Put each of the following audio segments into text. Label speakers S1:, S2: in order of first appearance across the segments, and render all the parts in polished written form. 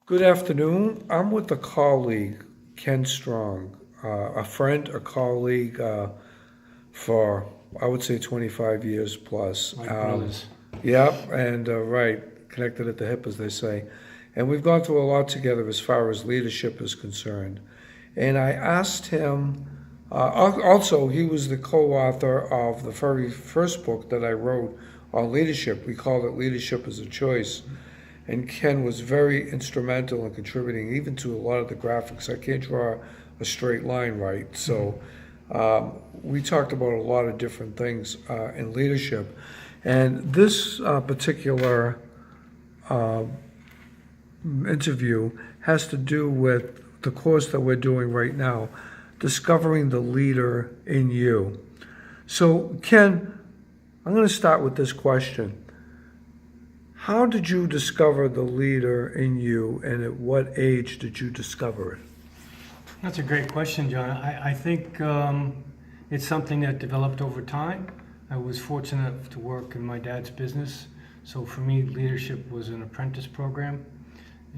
S1: Good afternoon. I'm with a colleague, Ken Strong, a friend, a colleague for, I would say, 25 years plus.
S2: Like brothers.
S1: Yep, and right, connected at the hip, as they say. And we've gone through a lot together as far as leadership is concerned. And I asked him, also, he was the co-author of the very first book that I wrote on leadership. We called it Leadership as a Choice. And Ken was very instrumental in contributing even to a lot of the graphics. I can't draw a straight line right. So we talked about a lot of different things in leadership. And this particular interview has to do with the course that we're doing right now, Discovering the Leader in You. So, Ken, I'm going to start with this question. How did you discover the leader in you, and at what age did you discover it?
S2: That's a great question, John. I think it's something that developed over time. I was fortunate to work in my dad's business. So for me, leadership was an apprentice program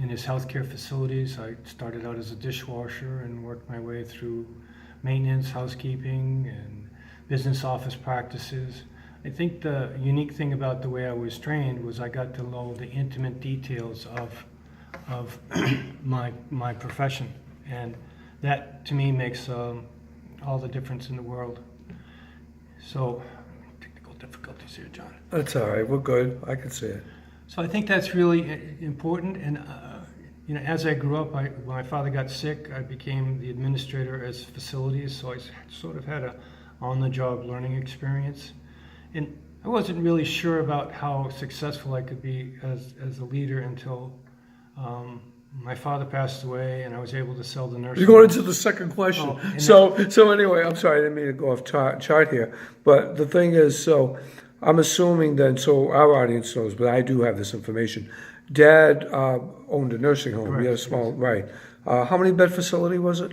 S2: in his healthcare facilities. I started out as a dishwasher and worked my way through maintenance, housekeeping, and business office practices. I think the unique thing about the way I was trained was I got to know the intimate details of my profession, and that to me makes all the difference in the world. So, technical difficulties here, John.
S1: That's all right. We're good. I can see it.
S2: So I think that's really important. And as I grew up, when my father got sick, I became the administrator as facilities. So I sort of had a on-the-job learning experience. And I wasn't really sure about how successful I could be as a leader until my father passed away, and I was able to sell the nursing.
S1: You're going into the second question.
S2: Oh,
S1: So anyway, I'm sorry, I didn't mean to go off chart here. But the thing is, so I'm assuming then, so our audience knows, but I do have this information. Dad owned a nursing home.
S2: Correct,
S1: We had a small, right. How many bed facility was it?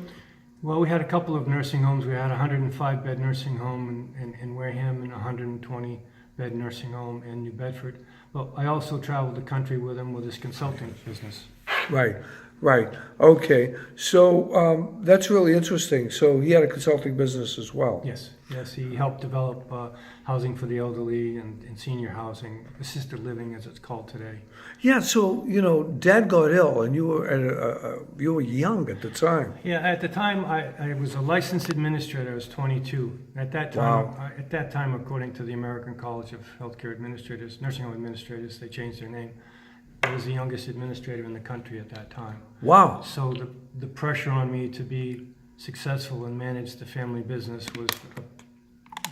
S2: Well, we had a couple of nursing homes. We had a 105-bed nursing home in Wareham and a 120-bed nursing home in New Bedford. But I also traveled the country with him with his consulting business.
S1: Right, right. Okay. So that's really interesting. So he had a consulting business as well.
S2: Yes, he helped develop housing for the elderly and senior housing, assisted living as it's called today.
S1: Yeah, so Dad got ill, and you were young at the time.
S2: Yeah, at the time I was a licensed administrator. I was 22. At that time,
S1: Wow.
S2: According to the American College of Healthcare Administrators, Nursing Home Administrators, they changed their name. I was the youngest administrator in the country at that time.
S1: Wow.
S2: So the pressure on me to be successful and manage the family business was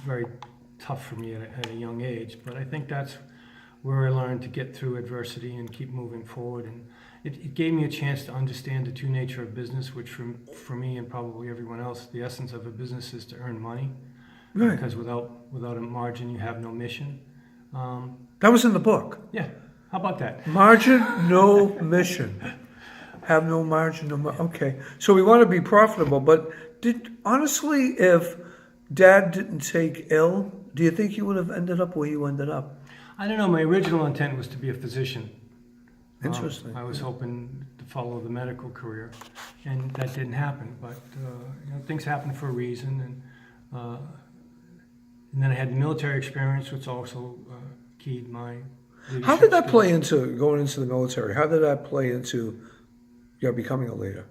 S2: very tough for me at a young age. But I think that's where I learned to get through adversity and keep moving forward. And it gave me a chance to understand the true nature of business, which for me and probably everyone else, the essence of a business is to earn money.
S1: Right.
S2: Because without a margin, you have no mission.
S1: That was in the book.
S2: Yeah. How about that?
S1: Margin, no mission. Have no margin, okay. So we want to be profitable, but honestly, if Dad didn't take ill, do you think you would have ended up where you ended up?
S2: I don't know. My original intent was to be a physician.
S1: Interesting.
S2: I was hoping to follow the medical career, and that didn't happen. But things happen for a reason, and then I had the military experience, which also keyed my leadership
S1: How did that
S2: skills.
S1: play into going into the military? How did that play into your becoming a leader?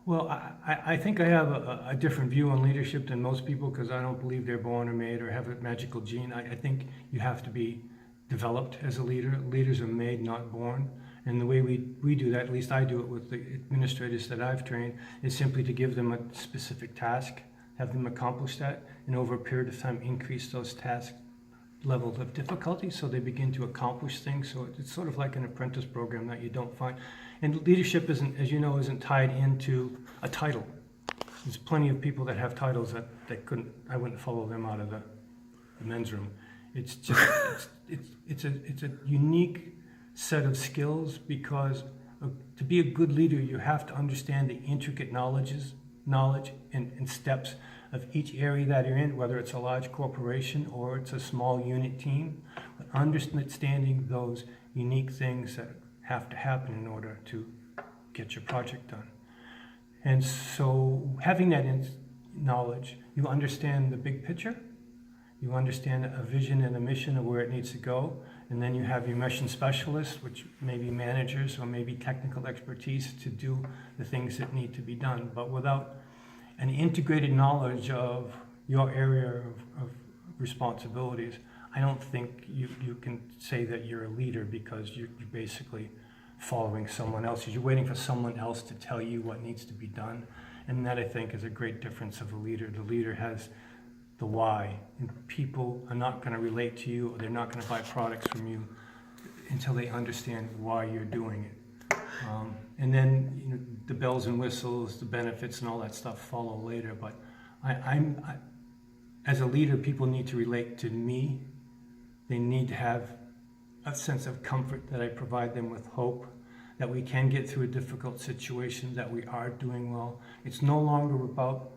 S2: Well, I think I have a different view on leadership than most people because I don't believe they're born or made or have a magical gene. I think you have to be developed as a leader. Leaders are made, not born. And the way we do that, at least I do it with the administrators that I've trained, is simply to give them a specific task, have them accomplish that, and over a period of time increase those task levels of difficulty so they begin to accomplish things. So it's sort of like an apprentice program that you don't find. And leadership isn't, as you know, isn't tied into a title. There's plenty of people that have titles that I wouldn't follow them out of the men's room. It's just, it's a unique set of skills because to be a good leader, you have to understand the intricate knowledge and steps of each area that you're in, whether it's a large corporation or it's a small unit team, but understanding those unique things that have to happen in order to get your project done. And so having that knowledge, you understand the big picture, you understand a vision and a mission of where it needs to go, and then you have your mission specialists, which may be managers or maybe technical expertise to do the things that need to be done. But without an integrated knowledge of your area of responsibilities, I don't think you can say that you're a leader, because you're basically following someone else. You're waiting for someone else to tell you what needs to be done. And that, I think, is a great difference of a leader. The leader has the why, and people are not going to relate to you, or they're not going to buy products from you until they understand why you're doing it. And then the bells and whistles, the benefits and all that stuff follow later. But as a leader, people need to relate to me. They need to have a sense of comfort that I provide them with hope, that we can get through a difficult situation, that we are doing well. It's no longer about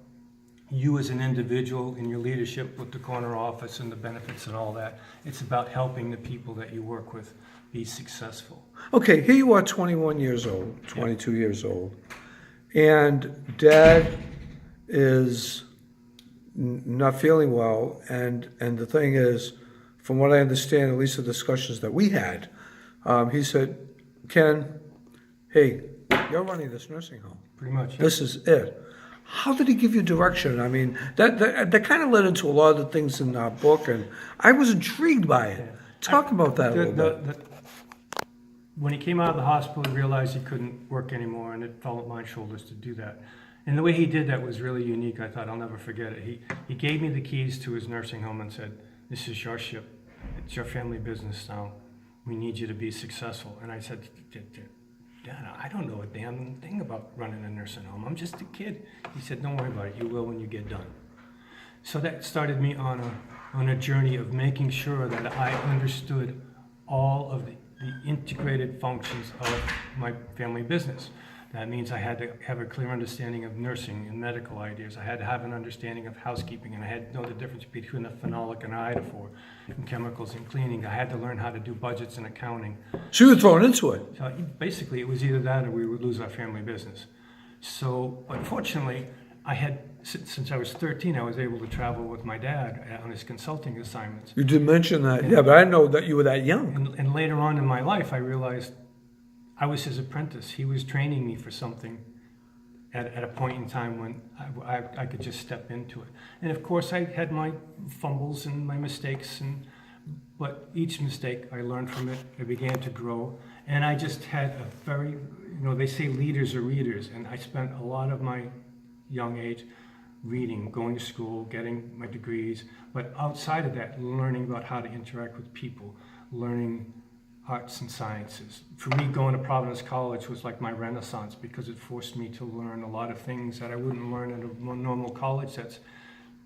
S2: you as an individual in your leadership with the corner office and the benefits and all that. It's about helping the people that you work with be successful.
S1: Okay, here you are, 21 years old, 22 years old, and Dad is not feeling well, and the thing is, from what I understand, at least the discussions that we had, he said, Ken, hey, you're running this nursing home.
S2: Pretty much.
S1: This is it. How did he give you direction? I mean, that kind of led into a lot of the things in our book, and I was intrigued by it.
S2: Yeah.
S1: Talk about that a little bit.
S2: When he came out of the hospital, he realized he couldn't work anymore, and it fell at my shoulders to do that. And the way he did that was really unique. I thought, I'll never forget it. He gave me the keys to his nursing home and said, this is your ship. It's your family business now. We need you to be successful. And I said, Dad, I don't know a damn thing about running a nursing home. I'm just a kid. He said, don't worry about it. You will when you get done. So that started me on a journey of making sure that I understood all of the integrated functions of my family business. That means I had to have a clear understanding of nursing and medical ideas. I had to have an understanding of housekeeping, and I had to know the difference between a phenolic and an iodophore, and chemicals and cleaning. I had to learn how to do budgets and accounting.
S1: So you were thrown into it.
S2: So basically, it was either that or we would lose our family business. So, unfortunately, I had, since I was 13, I was able to travel with my dad on his consulting assignments.
S1: You did mention that, yeah, but I didn't know that you were that young.
S2: And later on in my life, I realized I was his apprentice. He was training me for something at a point in time when I could just step into it. And of course, I had my fumbles and my mistakes, but each mistake, I learned from it. I began to grow. And I just had a very, they say leaders are readers. And I spent a lot of my young age reading, going to school, getting my degrees. But outside of that, learning about how to interact with people, learning arts and sciences. For me, going to Providence College was like my renaissance, because it forced me to learn a lot of things that I wouldn't learn at a normal college that's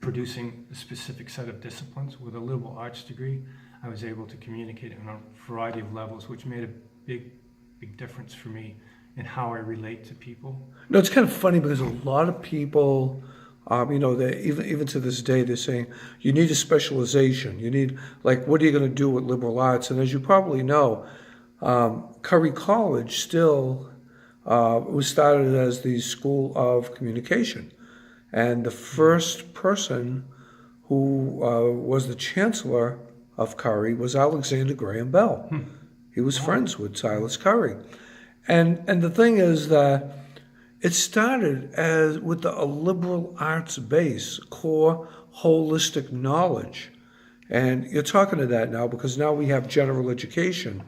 S2: producing a specific set of disciplines. With a liberal arts degree, I was able to communicate on a variety of levels, which made a big difference for me in how I relate to people.
S1: No, it's kind of funny because a lot of people, they, even to this day, they're saying you need a specialization. You need, like, what are you going to do with liberal arts? And as you probably know, Curry College still was started as the School of Communication. And the first person who was the chancellor of Curry was Alexander Graham Bell. He was friends with Silas Curry. And the thing is that it started with a liberal arts base, core holistic knowledge. And you're talking to that now because now we have general education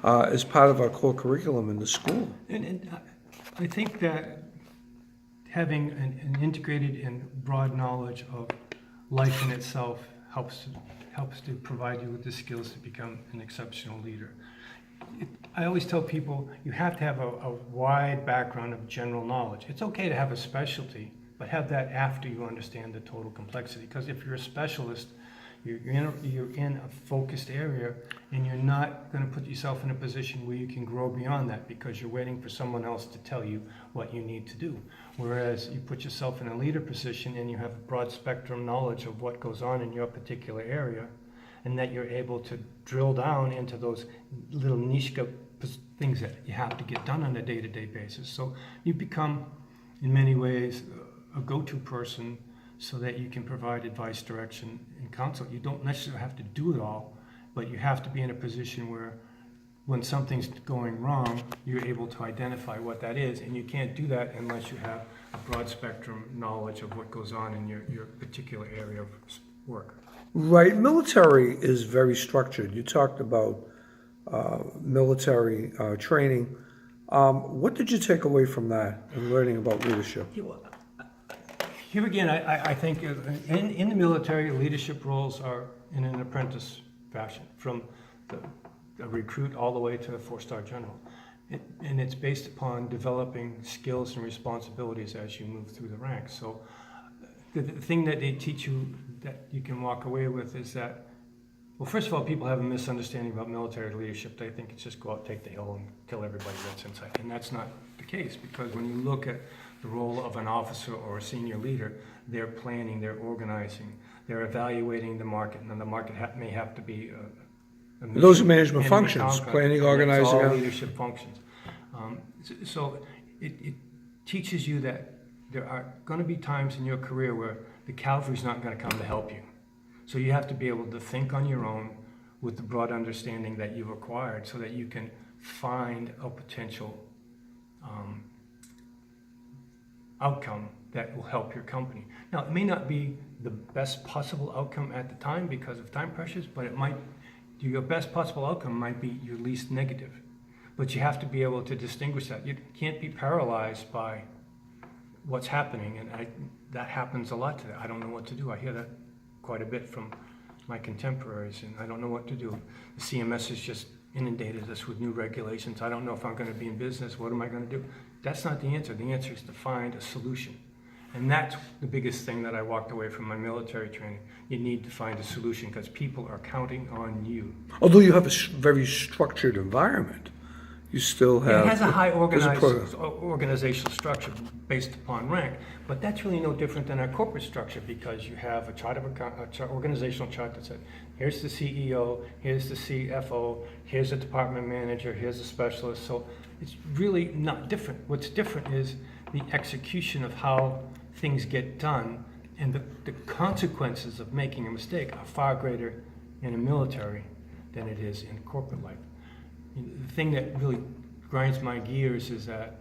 S1: as part of our core curriculum in the school.
S2: And I think that having an integrated and broad knowledge of life in itself helps to provide you with the skills to become an exceptional leader. I always tell people you have to have a wide background of general knowledge. It's okay to have a specialty, but have that after you understand the total complexity. Because if you're a specialist, you're in a focused area, and you're not going to put yourself in a position where you can grow beyond that because you're waiting for someone else to tell you what you need to do. Whereas you put yourself in a leader position and you have a broad spectrum knowledge of what goes on in your particular area, and that you're able to drill down into those little niche things that you have to get done on a day-to-day basis. So you become, in many ways, a go-to person so that you can provide advice, direction, and counsel. You don't necessarily have to do it all, but you have to be in a position where when something's going wrong, you're able to identify what that is, and you can't do that unless you have a broad spectrum knowledge of what goes on in your particular area of work.
S1: Right. Military is very structured. You talked about military training. What did you take away from that in learning about leadership?
S2: Here again, I think in the military, leadership roles are in an apprentice fashion, from a recruit all the way to a four-star general. And it's based upon developing skills and responsibilities as you move through the ranks. So the thing that they teach you that you can walk away with is that, well, first of all, people have a misunderstanding about military leadership. They think it's just go out, take the hill, and kill everybody that's inside. And that's not the case, because when you look at the role of an officer or a senior leader, they're planning, they're organizing, they're evaluating the market, and then the market may have to be
S1: Those are management functions, planning, organizing.
S2: It's all leadership functions. So it teaches you that there are going to be times in your career where the cavalry's not going to come to help you. So you have to be able to think on your own with the broad understanding that you've acquired so that you can find a potential outcome that will help your company. Now, it may not be the best possible outcome at the time because of time pressures, but it might, your best possible outcome might be your least negative. But you have to be able to distinguish that. You can't be paralyzed by what's happening, and that happens a lot today. I don't know what to do. I hear that quite a bit from my contemporaries, and I don't know what to do. The CMS has just inundated us with new regulations. I don't know if I'm going to be in business. What am I going to do? That's not the answer. The answer is to find a solution. And that's the biggest thing that I walked away from my military training. You need to find a solution because people are counting on you.
S1: Although you have a very structured environment, you still have...
S2: It has a high organizational structure based upon rank, but that's really no different than our corporate structure, because you have a chart of organizational chart that says, here's the CEO, here's the CFO, here's a department manager, here's a specialist. So it's really not different. What's different is the execution of how things get done, and the consequences of making a mistake are far greater in the military than it is in corporate life. The thing that really grinds my gears is that,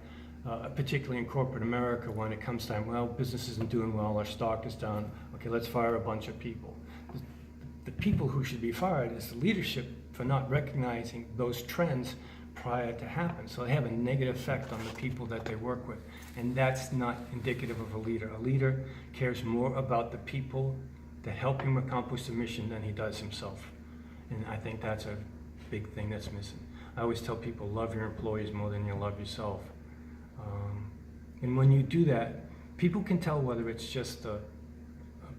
S2: particularly in corporate America, when it comes time, well, business isn't doing well, our stock is down, okay, let's fire a bunch of people. The people who should be fired is the leadership for not recognizing those trends prior to happen. So they have a negative effect on the people that they work with. And that's not indicative of a leader. A leader cares more about the people that help him accomplish the mission than he does himself. And I think that's a big thing that's missing. I always tell people, love your employees more than you love yourself. And when you do that, people can tell whether it's just a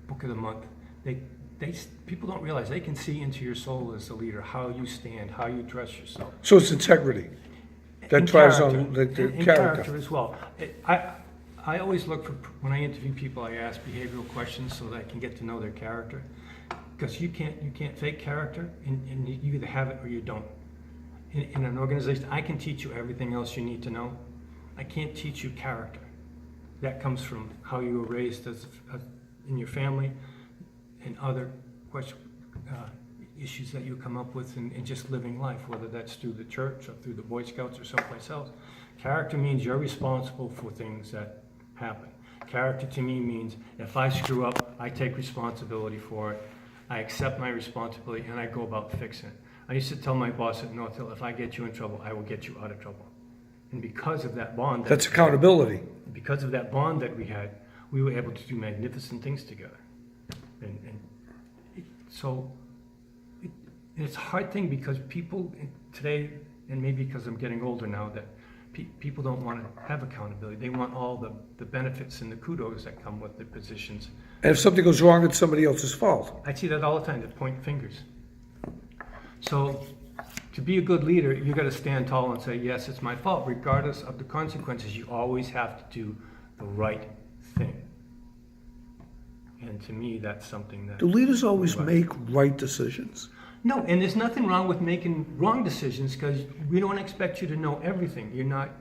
S2: book of the month. People don't realize they can see into your soul as a leader, how you stand, how you dress yourself.
S1: So it's integrity that drives on the character
S2: as well. I always look for, when I interview people, I ask behavioral questions so that I can get to know their character, because you can't fake character, and you either have it or you don't. In an organization, I can teach you everything else you need to know. I can't teach you character. That comes from how you were raised in your family, and other issues that you come up with in just living life, whether that's through the church or through the Boy Scouts or someplace else. Character means you're responsible for things that happen. Character to me means if I screw up, I take responsibility for it, I accept my responsibility, and I go about fixing it. I used to tell my boss at North Hill, if I get you in trouble, I will get you out of trouble. And because of that bond...
S1: That's accountability.
S2: Because of that bond that we had, we were able to do magnificent things together. So it's a hard thing, because people today, and maybe because I'm getting older now, that people don't want to have accountability. They want all the benefits and the kudos that come with the positions.
S1: And if something goes wrong, it's somebody else's fault.
S2: I see that all the time, they point fingers. So to be a good leader, you got to stand tall and say, yes, it's my fault. Regardless of the consequences, you always have to do the right thing. And to me, that's something that...
S1: Do leaders always make right decisions?
S2: No, and there's nothing wrong with making wrong decisions because we don't expect you to know everything. You're not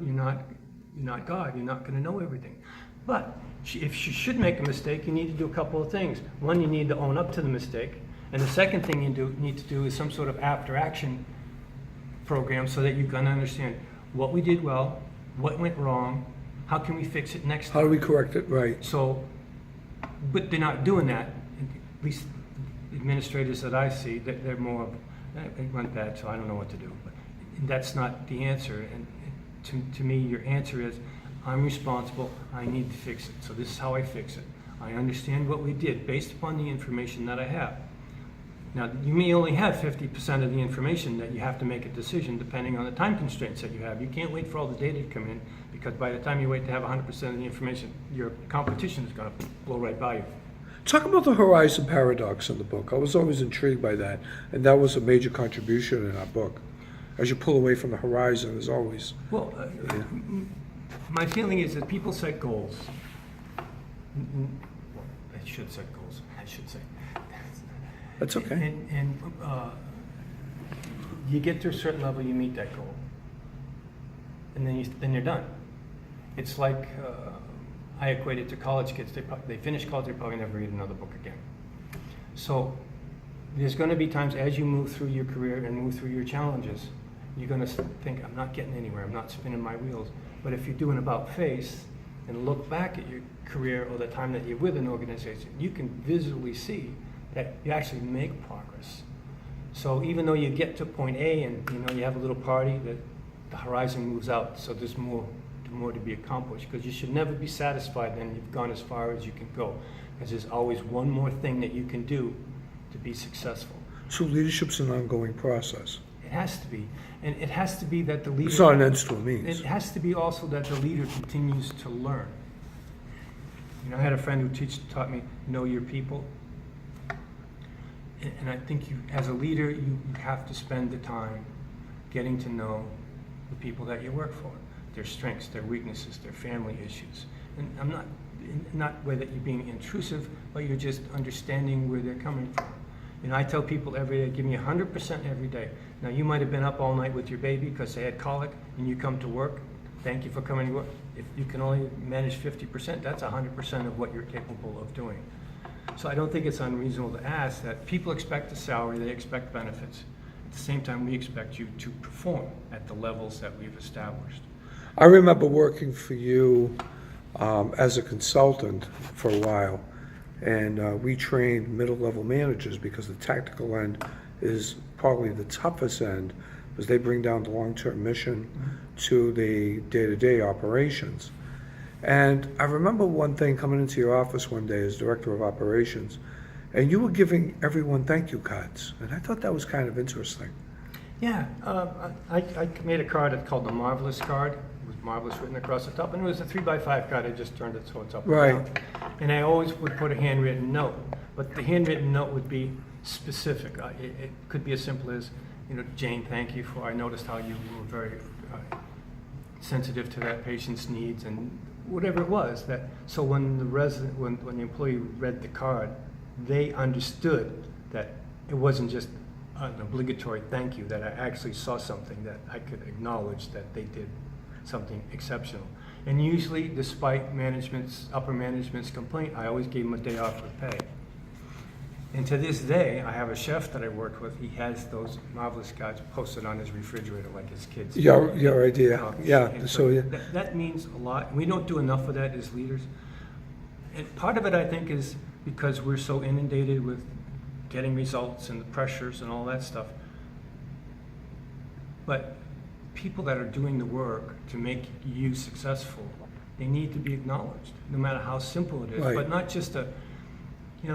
S2: God. You're not going to know everything. But if you should make a mistake, you need to do a couple of things. One, you need to own up to the mistake. And the second thing you need to do is some sort of after action program so that you can understand what we did well, what went wrong, how can we fix it next time.
S1: How do we correct it? Right.
S2: So, but they're not doing that. At least administrators that I see, they're more of, it went bad, so I don't know what to do. But that's not the answer. And to me, your answer is, I'm responsible, I need to fix it. So this is how I fix it. I understand what we did based upon the information that I have. Now, you may only have 50% of the information that you have to make a decision depending on the time constraints that you have. You can't wait for all the data to come in because by the time you wait to have 100% of the information, your competition is going to blow right by you.
S1: Talk about the horizon paradox in the book. I was always intrigued by that, and that was a major contribution in our book. As you pull away from the horizon, there's always...
S2: Well, my feeling is that people set goals. Well, they should set goals, I should say.
S1: That's okay.
S2: And you get to a certain level, you meet that goal, and then you're done. It's like I equate it to college kids. They finish college, they probably never read another book again. So there's going to be times as you move through your career and move through your challenges, you're going to think, I'm not getting anywhere, I'm not spinning my wheels. But if you do an about face and look back at your career or the time that you're with an organization, you can visually see that you actually make progress. So even though you get to point A and you have a little party, that the horizon moves out, so there's more to be accomplished, because you should never be satisfied then you've gone as far as you can go, because there's always one more thing that you can do to be successful.
S1: So leadership's an ongoing process.
S2: It has to be. And it has to be that the leader...
S1: It's not an ends to a means.
S2: It has to be also that the leader continues to learn. I had a friend who taught me, know your people. And I think as a leader, you have to spend the time getting to know the people that you work for, their strengths, their weaknesses, their family issues. And I'm not whether you're being intrusive, but you're just understanding where they're coming from. I tell people every day, give me 100% every day. Now, you might have been up all night with your baby because they had colic, and you come to work. Thank you for coming to work. If you can only manage 50%, that's 100% of what you're capable of doing. So I don't think it's unreasonable to ask that people expect a salary, they expect benefits. At the same time, we expect you to perform at the levels that we've established.
S1: I remember working for you as a consultant for a while, and we trained middle-level managers because the tactical end is probably the toughest end, because they bring down the long-term mission to the day-to-day operations. And I remember one thing coming into your office one day as director of operations, and you were giving everyone thank you cards, and I thought that was kind of interesting.
S2: Yeah, I made a card that's called the Marvelous card. It was Marvelous written across the top, and it was a 3x5 card. I just turned it so it's up
S1: Right.
S2: and down. And I always would put a handwritten note, but the handwritten note would be specific. It could be as simple as, Jane, thank you for, I noticed how you were very sensitive to that patient's needs, and whatever it was. So when the employee read the card, they understood that it wasn't just an obligatory thank you, that I actually saw something that I could acknowledge that they did something exceptional. And usually, despite upper management's complaint, I always gave them a day off with pay. And to this day, I have a chef that I worked with. He has those Marvelous cards posted on his refrigerator like his kids.
S1: Your idea, yeah.
S2: And
S1: So yeah.
S2: that means a lot. We don't do enough of that as leaders. And part of it, I think, is because we're so inundated with getting results and the pressures and all that stuff. But people that are doing the work to make you successful, they need to be acknowledged, no matter how simple it is.
S1: Right.
S2: But not just the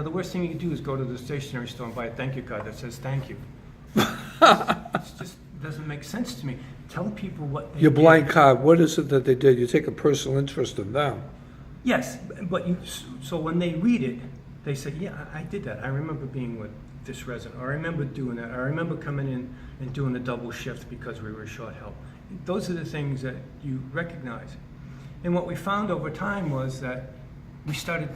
S2: worst thing you can do is go to the stationery store and buy a thank you card that says thank you. It just doesn't make sense to me. Tell people what they
S1: Your
S2: did.
S1: blank card, what is it that they did? You take a personal interest in them.
S2: Yes, but so when they read it, they say, yeah, I did that. I remember being with this resident, or I remember doing that, or I remember coming in and doing a double shift because we were short help. Those are the things that you recognize. And what we found over time was that we started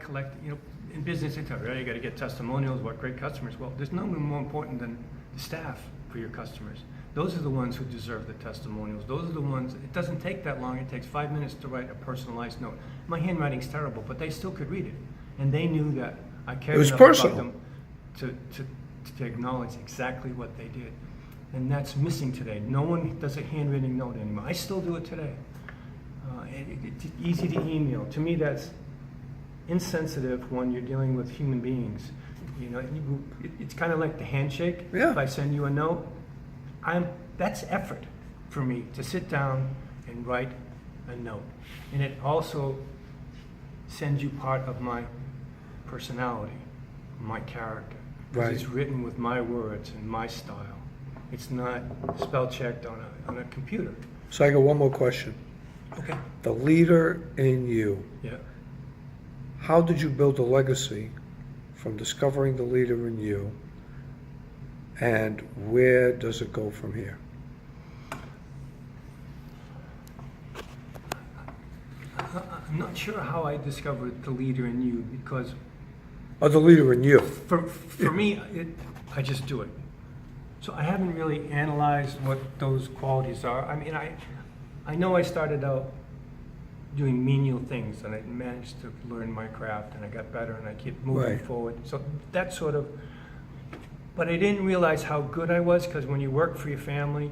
S2: collecting, in business, they tell you, you got to get testimonials, what great customers. Well, there's no one more important than the staff for your customers. Those are the ones who deserve the testimonials. Those are the ones, it doesn't take that long. It takes 5 minutes to write a personalized note. My handwriting's terrible, but they still could read it. And they knew that I cared
S1: It was
S2: enough
S1: personal.
S2: about them to acknowledge exactly what they did. And that's missing today. No one does a handwritten note anymore. I still do it today. It's easy to email. To me, that's insensitive when you're dealing with human beings. You know, it's kind of like the handshake.
S1: Yeah.
S2: If I send you a note, that's effort for me to sit down and write a note. And it also sends you part of my personality, my character. 'Cause
S1: Right.
S2: it's written with my words and my style. It's not spell checked on a computer.
S1: So I got one more question.
S2: Okay.
S1: The leader in you,
S2: Yeah.
S1: how did you build a legacy from discovering the leader in you, and where does it go from here?
S2: I'm not sure how I discovered the leader in you because
S1: Or the leader in you?
S2: for me, I just do it. So I haven't really analyzed what those qualities are. I mean, I know I started out doing menial things and I managed to learn my craft and I got better and I keep moving
S1: Right.
S2: forward. So that sort of, but I didn't realize how good I was because when you work for your family,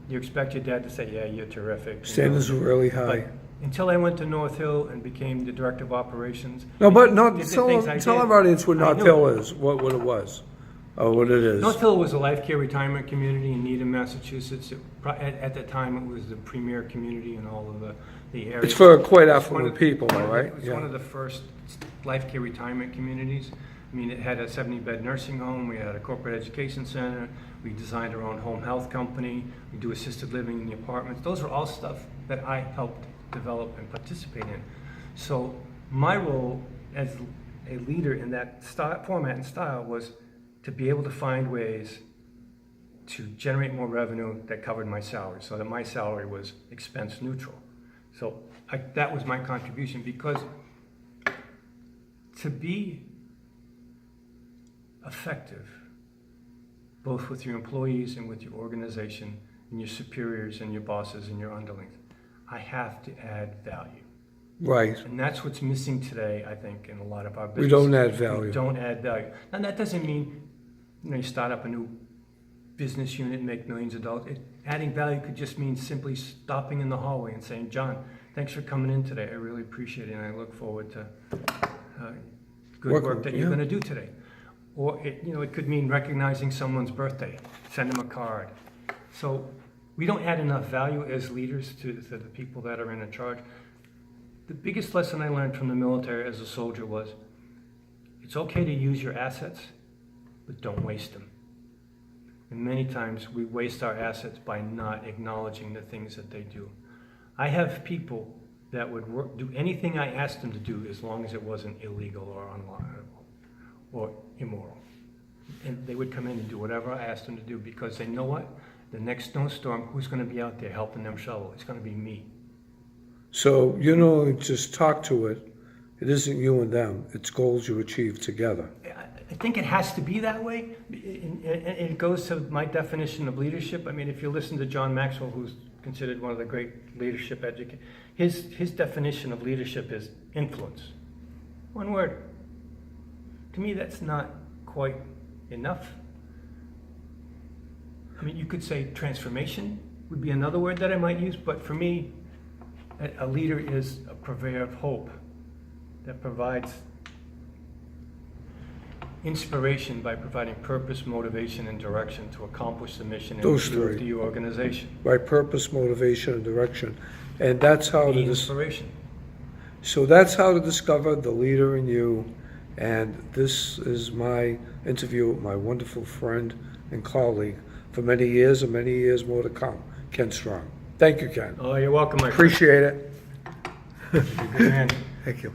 S2: you expect your dad to say, yeah, you're terrific. you know.
S1: Standards were really high.
S2: But until I went to North Hill and became the director of operations.
S1: No, but not,
S2: the
S1: tell
S2: things I
S1: tell
S2: did,
S1: our audience what
S2: I
S1: North
S2: knew.
S1: Hill is, what it was, or what it is.
S2: North Hill was a life care retirement community in Needham, Massachusetts. At the time, it was the premier community in all of the area.
S1: It's for quite
S2: It's one
S1: affluent
S2: of-
S1: people,
S2: one of the-
S1: right?
S2: It was
S1: Yeah.
S2: one of the first life care retirement communities. I mean, it had a 70-bed nursing home, we had a corporate education center, we designed our own home health company, we do assisted living in the apartments. Those are all stuff that I helped develop and participate in. So my role as a leader in that format and style was to be able to find ways to generate more revenue that covered my salary, so that my salary was expense neutral. So that was my contribution, because to be effective, both with your employees and with your organization and your superiors and your bosses and your underlings, I have to add value.
S1: Right.
S2: And that's what's missing today, I think, in a lot of our
S1: We
S2: business.
S1: don't add value.
S2: We don't add value. And that doesn't mean, you start up a new business unit and make millions of dollars. Adding value could just mean simply stopping in the hallway and saying, John, thanks for coming in today. I really appreciate it, and I look forward to good work that you're
S1: yeah.
S2: going to do today. Or it could mean recognizing someone's birthday, send them a card. So we don't add enough value as leaders to the people that are in charge. The biggest lesson I learned from the military as a soldier was, it's okay to use your assets, but don't waste them. And many times we waste our assets by not acknowledging the things that they do. I have people that would do anything I asked them to do as long as it wasn't illegal or unlawful or immoral. And they would come in and do whatever I asked them to do, because they know what? The next snowstorm, who's going to be out there helping them shovel? It's going to be me.
S1: So you don't just talk to it. It isn't you and them. It's goals you achieve together.
S2: I think it has to be that way. It goes to my definition of leadership. I mean, if you listen to John Maxwell, who's considered one of the great leadership educators, his definition of leadership is influence. One word. To me, that's not quite enough. I mean, you could say transformation would be another word that I might use, but for me, a leader is a purveyor of hope that provides inspiration by providing purpose, motivation, and direction to accomplish the mission and
S1: Those
S2: view of
S1: three.
S2: the organization.
S1: Right? Purpose, motivation, and direction. And that's how to
S2: Inspiration.
S1: So that's how to discover the leader in you. And this is my interview with my wonderful friend and colleague for many years and many years more to come, Ken Strong. Thank you, Ken.
S2: Oh, you're welcome, my friend.
S1: Appreciate it.
S2: You're a good man.
S1: Thank you.